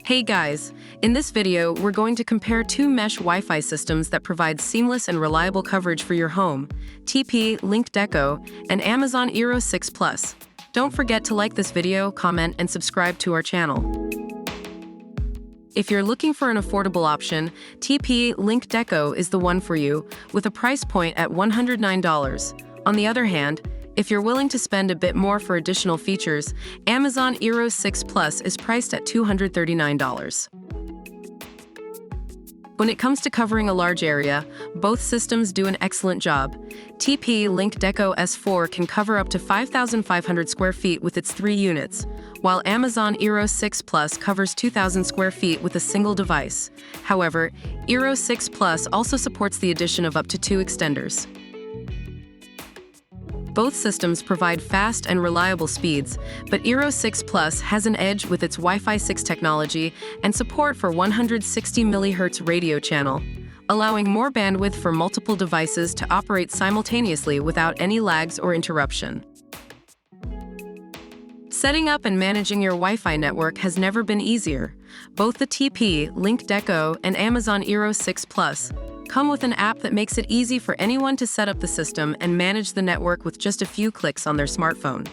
Hey guys, in this video, we're going to compare two mesh Wi-Fi systems that provide seamless and reliable coverage for your home, TP-Link Deco and Amazon eero 6 Plus. Don't forget to like this video, comment, and subscribe to our channel. If you're looking for an affordable option, TP-Link Deco is the one for you, with a price point at $109. On the other hand, if you're willing to spend a bit more for additional features, Amazon eero 6 Plus is priced at $239. When it comes to covering a large area, both systems do an excellent job. TP-Link Deco S4 can cover up to 5,500 square feet with its 3 units, while Amazon eero 6 Plus covers 2,000 square feet with a single device. However, eero 6 Plus also supports the addition of up to 2 extenders. Both systems provide fast and reliable speeds, but eero 6 Plus has an edge with its Wi-Fi 6 technology and support for 160 MHz radio channel, allowing more bandwidth for multiple devices to operate simultaneously without any lags or interruption. Setting up and managing your Wi-Fi network has never been easier. Both the TP-Link Deco and Amazon eero 6 Plus come with an app that makes it easy for anyone to set up the system and manage the network with just a few clicks on their smartphone.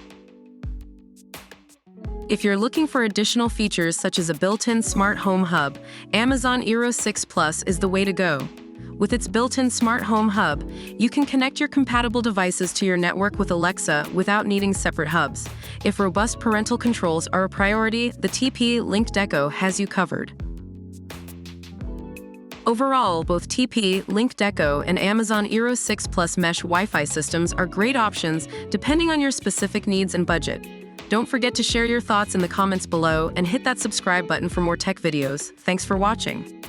If you're looking for additional features such as a built-in smart home hub, Amazon eero 6 Plus is the way to go. With its built-in smart home hub, you can connect your compatible devices to your network with Alexa without needing separate hubs. If robust parental controls are a priority, the TP-Link Deco has you covered. Overall, both TP-Link Deco and Amazon eero 6 Plus mesh Wi-Fi systems are great options depending on your specific needs and budget. Don't forget to share your thoughts in the comments below and hit that subscribe button for more tech videos. Thanks for watching.